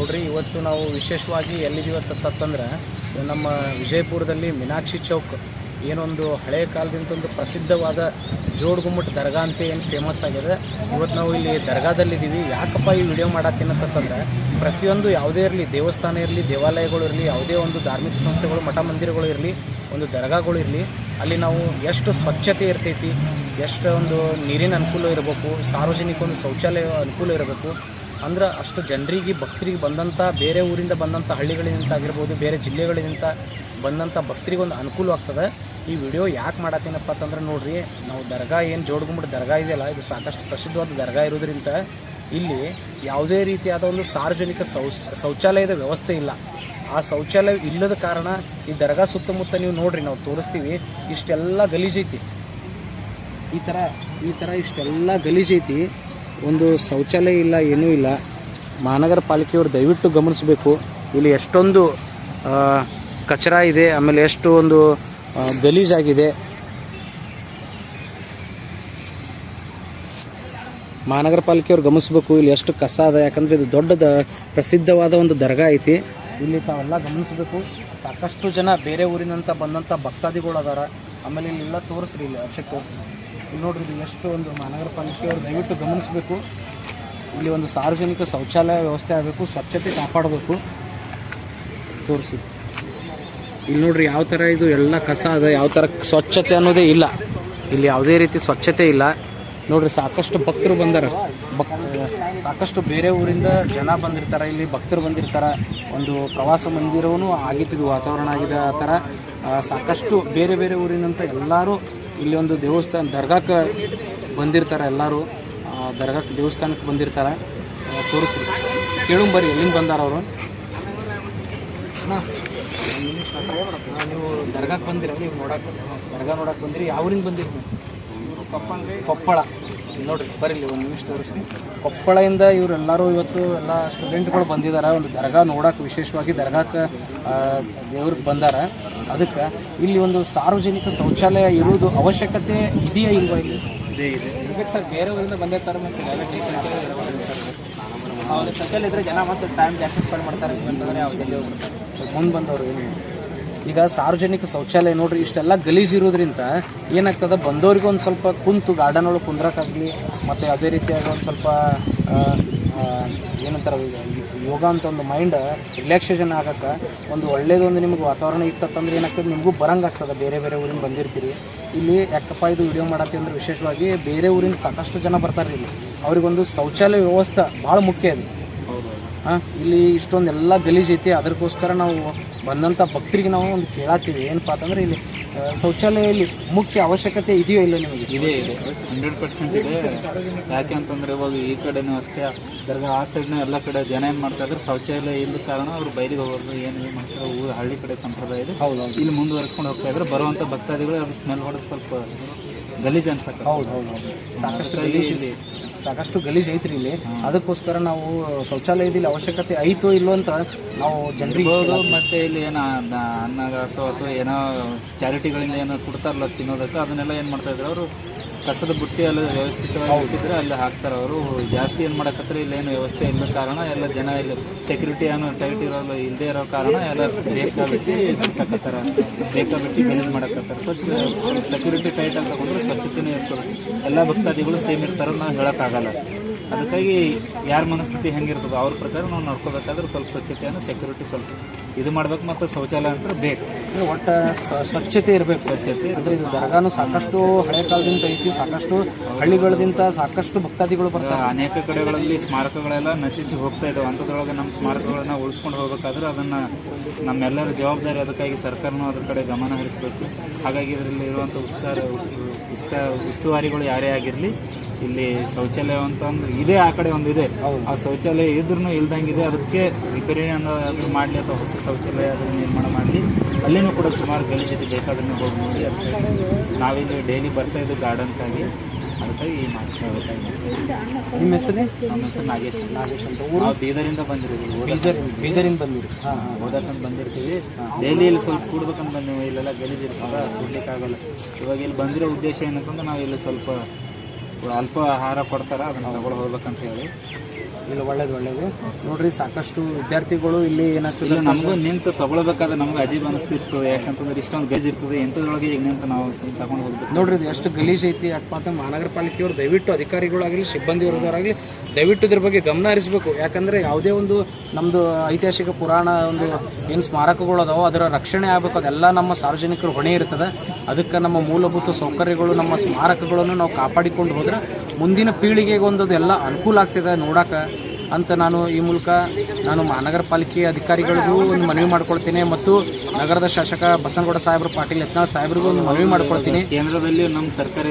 ನೋಡ್ರಿ ಇವತ್ತು ನಾವು ವಿಶೇಷವಾಗಿ ಎಲ್ಲಿದ್ದೀವಿ ಅಂತಂದ್ರೆ ನಮ್ಮ ವಿಜಯಪುರದಲ್ಲಿ ಮೀನಾಕ್ಷಿ ಚೌಕ್ ಏನೊಂದು ಹಳೆಯ ಕಾಲದಿಂದ ಒಂದು ಪ್ರಸಿದ್ಧವಾದ ಜೋಡುಗುಮ್ಮಟ ದರ್ಗಾ ಅಂತ ಏನು ಫೇಮಸ್ ಆಗಿದೆ. ಇವತ್ತು ನಾವು ಇಲ್ಲಿ ದರ್ಗಾದಲ್ಲಿದ್ದೀವಿ. ಯಾಕಪ್ಪ ಈ ವಿಡಿಯೋ ಮಾಡತ್ತೀನಿ ಅಂತಂದ್ರೆ ಪ್ರತಿಯೊಂದು ಯಾವುದೇ ಇರಲಿ, ದೇವಸ್ಥಾನ ಇರಲಿ, ದೇವಾಲಯಗಳು ಇರಲಿ, ಯಾವುದೇ ಒಂದು ಧಾರ್ಮಿಕ ಸಂಸ್ಥೆಗಳು, ಮಠ ಮಂದಿರಗಳು ಇರಲಿ, ಒಂದು ದರ್ಗಾಗಳು ಇರಲಿ, ಅಲ್ಲಿ ನಾವು ಎಷ್ಟು ಸ್ವಚ್ಛತೆ ಇರ್ತೈತಿ, ಎಷ್ಟು ಒಂದು ನೀರಿನ ಅನುಕೂಲ ಇರಬೇಕು, ಸಾರ್ವಜನಿಕ ಒಂದು ಶೌಚಾಲಯ ಅನುಕೂಲ ಇರಬೇಕು ಅಂದ್ರೆ ಅಷ್ಟು ಜನರಿಗೆ ಭಕ್ತರಿಗೆ ಬಂದಂಥ ಬೇರೆ ಊರಿಂದ ಬಂದಂಥ ಹಳ್ಳಿಗಳಿಂದ ಆಗಿರ್ಬೋದು, ಬೇರೆ ಜಿಲ್ಲೆಗಳಿಂದ ಬಂದಂಥ ಭಕ್ತರಿಗೆ ಒಂದು ಅನುಕೂಲವಾಗ್ತದೆ. ಈ ವಿಡಿಯೋ ಯಾಕೆ ಮಾಡತ್ತೀನಪ್ಪ ಅಂತಂದ್ರೆ ನೋಡಿರಿ, ನಾವು ದರ್ಗಾ ಏನು ಜೋಡುಗುಮ್ಮಟ ದರ್ಗಾ ಇದೆಯಲ್ಲ, ಇದು ಸಾಕಷ್ಟು ಪ್ರಸಿದ್ಧವಾದ ದರ್ಗಾ ಇರೋದ್ರಿಂದ ಇಲ್ಲಿ ಯಾವುದೇ ರೀತಿಯಾದ ಒಂದು ಸಾರ್ವಜನಿಕ ಶೌಚಾಲಯದ ವ್ಯವಸ್ಥೆ ಇಲ್ಲ. ಆ ಶೌಚಾಲಯ ಇಲ್ಲದ ಕಾರಣ ಈ ದರ್ಗಾ ಸುತ್ತಮುತ್ತ ನೀವು ನೋಡಿರಿ, ನಾವು ತೋರಿಸ್ತೀವಿ, ಇಷ್ಟೆಲ್ಲ ಗಲೀಜೈತಿ. ಈ ಥರ ಇಷ್ಟೆಲ್ಲ ಗಲೀಜೈತಿ. ಒಂದು ಶೌಚಾಲಯ ಇಲ್ಲ, ಏನೂ ಇಲ್ಲ. ಮಹಾನಗರ ಪಾಲಿಕೆಯವರು ದಯವಿಟ್ಟು ಗಮನಿಸಬೇಕು. ಇಲ್ಲಿ ಎಷ್ಟೊಂದು ಕಚರ ಇದೆ, ಆಮೇಲೆ ಎಷ್ಟು ಒಂದು ಗಲೀಜಾಗಿದೆ. ಮಹಾನಗರ ಪಾಲಿಕೆಯವ್ರು ಗಮನಿಸಬೇಕು ಇಲ್ಲಿ ಎಷ್ಟು ಕಸ ಅದ. ಯಾಕಂದರೆ ಇದು ದೊಡ್ಡದ ಪ್ರಸಿದ್ಧವಾದ ಒಂದು ದರ್ಗಾ ಐತಿ. ಇಲ್ಲಿ ತಾವೆಲ್ಲ ಗಮನಿಸಬೇಕು. ಸಾಕಷ್ಟು ಜನ ಬೇರೆ ಊರಿನಂತ ಬಂದಂಥ ಭಕ್ತಾದಿಗಳು ಅದಾರ. ಆಮೇಲೆ ಇಲ್ಲೆಲ್ಲ ತೋರಿಸ್ರಿ, ಇಲ್ಲಿ ಅಭಿಷೇಕ್ ತೋರಿಸ್ರಿ, ಇಲ್ಲಿ ನೋಡ್ರಿ, ಇಲ್ಲಿ ಎಷ್ಟು ಒಂದು ಮಹಾನಗರ ಪಾಲಿಕೆಯವರು ದಯವಿಟ್ಟು ಗಮನಿಸಬೇಕು. ಇಲ್ಲಿ ಒಂದು ಸಾರ್ವಜನಿಕ ಶೌಚಾಲಯ ವ್ಯವಸ್ಥೆ ಆಗಬೇಕು, ಸ್ವಚ್ಛತೆ ಕಾಪಾಡಬೇಕು. ತೋರಿಸಿ ಇಲ್ಲಿ ನೋಡ್ರಿ ಯಾವ ಥರ ಇದು ಎಲ್ಲ ಕಸ ಅದ, ಯಾವ ಥರ ಸ್ವಚ್ಛತೆ ಅನ್ನೋದೇ ಇಲ್ಲ. ಇಲ್ಲಿ ಯಾವುದೇ ರೀತಿ ಸ್ವಚ್ಛತೆ ಇಲ್ಲ. ನೋಡ್ರಿ, ಸಾಕಷ್ಟು ಭಕ್ತರು ಬಂದಾರ, ಸಾಕಷ್ಟು ಬೇರೆ ಊರಿಂದ ಜನ ಬಂದಿರ್ತಾರೆ, ಇಲ್ಲಿ ಭಕ್ತರು ಬಂದಿರ್ತಾರೆ. ಒಂದು ಪ್ರವಾಸ ಮಂದಿರವೂ ಆಗಿತ್ತು, ವಾತಾವರಣ ಆಗಿದೆ. ಆ ಥರ ಸಾಕಷ್ಟು ಬೇರೆ ಬೇರೆ ಊರಿನಂತ ಎಲ್ಲರೂ ಇಲ್ಲಿ ಒಂದು ದೇವಸ್ಥಾನ ದರ್ಗಾಕ್ಕೆ ಬಂದಿರ್ತಾರೆ. ಎಲ್ಲರೂ ದರ್ಗಾಕ್ಕೆ ದೇವಸ್ಥಾನಕ್ಕೆ ಬಂದಿರ್ತಾರೆ. ತೋರಿಸ್ರಿ, ಕೇಳು ಬರ್ರಿ, ಎಲ್ಲಿಂದ ಬಂದಾರ ಅವರು. ನೀವು ದರ್ಗಾಕ್ಕೆ ಬಂದಿರಿ, ನೀವು ದರ್ಗಾ ನೋಡಕ್ಕೆ ಬಂದಿರಿ. ಯಾವ್ರಿಂದ ಬಂದಿರಿ? ಕೊಪ್ಪಳ. ನೋಡಿರಿ, ಬರೀಲಿ ಒಂದು ನಿಮಿಷ ತೋರಿಸ್ರಿ. ಕೊಪ್ಪಳದಿಂದ ಇವರೆಲ್ಲರೂ ಇವತ್ತು ಎಲ್ಲ ಸ್ಟೂಡೆಂಟ್ಗಳು ಬಂದಿದ್ದಾರೆ ಒಂದು ದರ್ಗಾ ನೋಡೋಕೆ, ವಿಶೇಷವಾಗಿ ದರ್ಗಾಕ್ಕೆ ದೇವ್ರಿಗೆ ಬಂದಾರ. ಅದಕ್ಕೆ ಇಲ್ಲಿ ಒಂದು ಸಾರ್ವಜನಿಕ ಶೌಚಾಲಯ ಇರುವುದು ಅವಶ್ಯಕತೆ ಇದೆಯಾ ಇಲ್ವಾ? ಇಲ್ಲಿ ಇದೆ ಇರ್ಬೇಕು ಸರ್. ಬೇರೆ ಊರಿಂದ ಬಂದಿರ್ತಾರೆ, ಮತ್ತು ಅವ್ರ ಶೌಚಾಲಯ ಇದ್ದರೆ ಜನ ಮತ್ತು ಟೈಮ್ ಜಾಸ್ತಿ ಸ್ಪೆಂಡ್ ಮಾಡ್ತಾರೆ ಅಂತಂದರೆ ಅವ್ರು ಜಲ್ದಿ ಹೋಗ್ಬಿಡ್ತಾರೆ. ಮುಂದೆ ಬಂದವರು ಏನು ಈಗ ಸಾರ್ವಜನಿಕ ಶೌಚಾಲಯ ನೋಡ್ರಿ, ಇಷ್ಟೆಲ್ಲ ಗಲೀಜು ಇರೋದ್ರಿಂದ ಏನಾಗ್ತದೆ, ಬಂದವ್ರಿಗೆ ಒಂದು ಸ್ವಲ್ಪ ಕುಂತು ಗಾರ್ಡನ್ ಒಳಗೆ ಕುಂದ್ರಕ್ಕಾಗಲಿ, ಮತ್ತು ಅದೇ ರೀತಿಯಾಗಿ ಒಂದು ಸ್ವಲ್ಪ ಏನಂತಾರೆ ಯೋಗ ಅಂತ ಒಂದು ಮೈಂಡ್ ರಿಲ್ಯಾಕ್ಸೇಷನ್ ಆಗಕ್ಕೆ ಒಂದು ಒಳ್ಳೇದೊಂದು ನಿಮ್ಗೆ ವಾತಾವರಣ ಇತ್ತಂದ್ರೆ ಏನಾಗ್ತದೆ, ನಿಮಗೂ ಬರಂಗಾಗ್ತದೆ. ಬೇರೆ ಬೇರೆ ಊರಿಂದ ಬಂದಿರ್ತೀರಿ. ಇಲ್ಲಿ ಯಾಕಪ್ಪ ಇದು ವಿಡಿಯೋ ಮಾಡತ್ತೀವಿ ಅಂದ್ರೆ ವಿಶೇಷವಾಗಿ ಬೇರೆ ಊರಿಂದ ಸಾಕಷ್ಟು ಜನ ಬರ್ತಾರೆ. ಇಲ್ಲಿ ಅವ್ರಿಗೊಂದು ಶೌಚಾಲಯ ವ್ಯವಸ್ಥೆ ಭಾಳ ಮುಖ್ಯ ಇದೆ. ಇಲ್ಲಿ ಇಷ್ಟೊಂದೆಲ್ಲ ಗಲೀಜು ಐತಿ. ಅದಕ್ಕೋಸ್ಕರ ನಾವು ಬಂದಂಥ ಭಕ್ತರಿಗೆ ನಾವು ಒಂದು ಕೇಳತ್ತೀವಿ, ಏನಪ್ಪ ಅಂತಂದರೆ ಇಲ್ಲಿ ಶೌಚಾಲಯಲ್ಲಿ ಮುಖ್ಯ ಅವಶ್ಯಕತೆ ಇದೆಯೋ ಇಲ್ಲ ನಿಮಗೆ? ಇದೆ 100% ಇದೆ. ಯಾಕೆ ಅಂತಂದರೆ ಇವಾಗ ಈ ಕಡೆನೂ ಅಷ್ಟೇ, ದರ್ಗಾ ಆ ಸೈಡ್ನೂ ಎಲ್ಲ ಕಡೆ ಜನ ಏನು ಮಾಡ್ತಾಯಿದ್ರೆ ಶೌಚಾಲಯ ಇಲ್ಲದ ಕಾರಣ ಅವ್ರು ಬಯಲಿಗೆ ಹೋಗೋದು ಏನು ಮಾಡ್ತಾರೆ, ಊರು ಹಳ್ಳಿ ಕಡೆ ಸಂಪ್ರದಾಯ ಇದೆ. ಹೌದು, ಇಲ್ಲಿ ಮುಂದುವರಿಸ್ಕೊಂಡು ಹೋಗ್ತಾ ಇದ್ರೆ ಬರುವಂಥ ಭಕ್ತಾದಿಗಳು ಅದು ಸ್ಮೆಲ್ ಹೊಡೆದು ಸ್ವಲ್ಪ ಗಲೀಜು ಅನ್ಸಕ್ಕೆ. ಹೌದು, ಸಾಕಷ್ಟು ಗಲೀಜು ಐತ್ರಿ ಇಲ್ಲಿ. ಅದಕ್ಕೋಸ್ಕರ ನಾವು ಶೌಚಾಲಯದಲ್ಲಿ ಅವಶ್ಯಕತೆ ಐತೋ ಇಲ್ಲೋ ಅಂತ ನಾವು ಜನರಿಗೆ ಹೋಗೋದು. ಮತ್ತು ಇಲ್ಲಿ ಏನೋ ಅನ್ನದಾಸೋ ಅಥವಾ ಏನೋ ಚಾರಿಟಿಗಳಿಂದ ಏನೋ ಕೊಡ್ತಾರಲ್ಲ ತಿನ್ನೋದಕ್ಕೆ, ಅದನ್ನೆಲ್ಲ ಏನು ಮಾಡ್ತಾಯಿದ್ರು ಅವರು ಕಸದ ಬುಟ್ಟಿ ಎಲ್ಲ ವ್ಯವಸ್ಥಿತವಾಗಿ ಇಟ್ಟಿದ್ರೆ ಅಲ್ಲಿ ಹಾಕ್ತಾರೆ. ಅವರು ಜಾಸ್ತಿ ಏನು ಮಾಡಕತ್ತಾರೆ, ಇಲ್ಲೇನು ವ್ಯವಸ್ಥೆ ಇಲ್ಲದ ಕಾರಣ ಎಲ್ಲ ಜನ ಇಲ್ಲಿ ಸೆಕ್ಯೂರಿಟಿ ಏನೋ ಟೈಟ್ ಇರೋಲ್ಲ, ಇಲ್ಲದೆ ಇರೋ ಕಾರಣ ಎಲ್ಲ ಬೇಕಾಬಿಟ್ಟು ಬಿಡ್ಸಕತ್ತಾರೆ, ಬೇಕಾಬಿಟ್ಟು ಗಲೀಜು ಮಾಡಕತ್ತಾರೆ. ಸೆಕ್ಯೂರಿಟಿ ಟೈಟ್ ಅಂತ ತಗೊಂಡ್ರೆ ಸ್ವಚ್ಛತೆಯೂ ಇರ್ತದೆ. ಎಲ್ಲ ಭಕ್ತಾದಿಗಳು ಸೇಮ್ ಇರ್ತಾರೆ ನಾವು ಹೇಳೋಕ್ಕಾಗಲ್ಲ. ಅದಕ್ಕಾಗಿ ಯಾರ ಮನಸ್ಥಿತಿ ಹೆಂಗಿರ್ತದೆ ಅವ್ರ ಪ್ರಕಾರ ನಾವು ನೋಡ್ಕೋಬೇಕಾದ್ರೆ ಸ್ವಲ್ಪ ಸ್ವಚ್ಛತೆಯನ್ನು ಸೆಕ್ಯೂರಿಟಿ ಸ್ವಲ್ಪ ಇದು ಮಾಡ್ಬೇಕು. ಮತ್ತು ಶೌಚಾಲಯ ಅಂತ ಬೇಕು, ಒಟ್ಟು ಸ್ವಚ್ಛತೆ ಇರಬೇಕು. ಸ್ವಚ್ಛತೆ ಅಂದರೆ ಇದು ದರ್ಗಾನು ಸಾಕಷ್ಟು ಹಳೆ ಕಾಲದಿಂದ ಐತಿ, ಸಾಕಷ್ಟು ಹಳ್ಳಿಗಳಿಂದ ಸಾಕಷ್ಟು ಭಕ್ತಾದಿಗಳು ಬರ್ತಾರೆ. ಅನೇಕ ಕಡೆಗಳಲ್ಲಿ ಸ್ಮಾರಕಗಳೆಲ್ಲ ನಶಿಸಿ ಹೋಗ್ತಾ ಇದ್ದಾವೆ. ಅಂಥದ್ರೊಳಗೆ ನಮ್ಮ ಸ್ಮಾರಕಗಳನ್ನ ಉಳಿಸ್ಕೊಂಡು ಹೋಗ್ಬೇಕಾದ್ರೆ ಅದನ್ನು ನಮ್ಮೆಲ್ಲರ ಜವಾಬ್ದಾರಿ. ಅದಕ್ಕಾಗಿ ಸರ್ಕಾರನೂ ಅದ್ರ ಕಡೆ ಗಮನ ಹರಿಸಬೇಕು. ಹಾಗಾಗಿ ಇದರಲ್ಲಿ ಇರುವಂಥ ಉಸ್ತುವಾರಿಗಳು ಯಾರೇ ಆಗಿರಲಿ, ಇಲ್ಲಿ ಶೌಚಾಲಯ ಅಂತಂದ್ರೆ ಇದೆ, ಆ ಕಡೆ ಒಂದು ಇದೆ, ಆ ಶೌಚಾಲಯ ಇದ್ರೂ ಇಲ್ದಂಗಿದೆ. ಅದಕ್ಕೆ ರಿಪೇರಿ ಅನ್ನೋದು ಮಾಡಲಿ ಅಥವಾ ಹೊಸ ಶೌಚಾಲಯ ಅದನ್ನು ನಿರ್ಮಾಣ ಮಾಡಲಿ. ಅಲ್ಲಿನೂ ಕೂಡ ಸುಮಾರು ಗಲೀಜು ಬೇಕಾದ್ರೂ ಹೋಗಿ ನೋಡಿ. ಅದಕ್ಕೆ ನಾವಿಲ್ಲಿ ಡೈಲಿ ಬರ್ತಾ ಇದ್ದೀವಿ ಗಾರ್ಡನ್ಕಾಗಿ, ಅದಕ್ಕಾಗಿ ಮಾಡ್ತಾ. ನಿಮ್ಮ ಹೆಸರು? ನಮ್ಮ ಹೆಸರು ನಾಗೇಶ್ ಅಂತ. ನಾವು ಬೀದರಿಂದ ಬಂದಿರ್ತೀವಿ. ಬೀದರಿಂದ ಬಂದಿರಿ? ಓದಕ್ಕಂತ ಬಂದಿರ್ತೀವಿ. ಡೈಲಿ ಇಲ್ಲಿ ಸ್ವಲ್ಪ ಕೂಡ್ಬೇಕಂತ ಬಂದೀವಿ. ಇಲ್ಲೆಲ್ಲ ಗಲೀಜು ಇರ್ತದೆ, ಕೂಡ್ಲಿಕ್ಕಾಗಲ್ಲ. ಇವಾಗ ಇಲ್ಲಿ ಬಂದಿರೋ ಉದ್ದೇಶ ಏನಂತಂದ್ರೆ ನಾವು ಇಲ್ಲಿ ಸ್ವಲ್ಪ ಅಲ್ಪ ಆಹಾರ ಕೊಡ್ತಾರೆ, ಅದನ್ನು ತಗೊಳ್ಳಿ ಹೋಗ್ಬೇಕಂತ ಹೇಳಿ ಇಲ್ಲ ಒಳ್ಳೇದು ನೋಡ್ರಿ, ಸಾಕಷ್ಟು ವಿದ್ಯಾರ್ಥಿಗಳು ಇಲ್ಲಿ ಏನಾಗ್ತದೆ ಇಲ್ಲ ನಮಗೂ ನಿಂತು ತಗೊಳ್ಬೇಕಾದ್ರೆ ನಮ್ಗೆ ಅಜೀಬ್ ಅನಿಸ್ತಿತ್ತು. ಯಾಕಂತಂದ್ರೆ ಇಷ್ಟೊಂದು ಗೇಜ್ ಇರ್ತದೆ, ಎಂಥದ್ರೊಳಗೆ ಈಗ ನಿಂತು ನಾವು ತಗೊಂಡು ಹೋಗ್ಬೇಕು. ನೋಡ್ರಿ ಇದು ಎಷ್ಟು ಗಲೀಜ್ ಐತಿ. ಅಪ್ಪ ಅಂತ ಮಹಾನಗರ ಪಾಲಿಕೆಯವರು ದಯವಿಟ್ಟು ಅಧಿಕಾರಿಗಳಾಗಲಿ ಸಿಬ್ಬಂದಿಯವರಾಗಲಿ ದಯವಿಟ್ಟು ಇದ್ರ ಬಗ್ಗೆ ಗಮನ ಹರಿಸಬೇಕು. ಯಾಕಂದರೆ ಯಾವುದೇ ಒಂದು ನಮ್ಮದು ಐತಿಹಾಸಿಕ ಪುರಾಣ ಒಂದು ಏನು ಸ್ಮಾರಕಗಳು ಅದಾವೋ ಅದರ ರಕ್ಷಣೆ ಆಗಬೇಕು. ಅದೆಲ್ಲ ನಮ್ಮ ಸಾರ್ವಜನಿಕರ ಹೊಣೆ ಇರ್ತದೆ. ಅದಕ್ಕೆ ನಮ್ಮ ಮೂಲಭೂತ ಸೌಕರ್ಯಗಳು, ನಮ್ಮ ಸ್ಮಾರಕಗಳನ್ನು ನಾವು ಕಾಪಾಡಿಕೊಂಡು ಹೋದ್ರೆ ಮುಂದಿನ ಪೀಳಿಗೆಗೆ ಒಂದು ಎಲ್ಲ ಅನುಕೂಲ ಆಗ್ತದೆ ನೋಡೋಕೆ ಅಂತ ನಾನು ಈ ಮೂಲಕ ಮಹಾನಗರ ಪಾಲಿಕೆ ಅಧಿಕಾರಿಗಳಿಗೂ ಒಂದು ಮನವಿ ಮಾಡ್ಕೊಳ್ತೀನಿ ಮತ್ತು ನಗರದ ಶಾಸಕ ಬಸನಗೌಡ ಸಾಹೇಬ್ರ ಪಾಟೀಲ್ ಯತ್ನಾಳ್ ಸಾಹೇಬ್ರಿಗೂ ಒಂದು ಮನವಿ ಮಾಡ್ಕೊಳ್ತೀನಿ. ಕೇಂದ್ರದಲ್ಲಿ ನಮ್ಮ ಸರ್ಕಾರ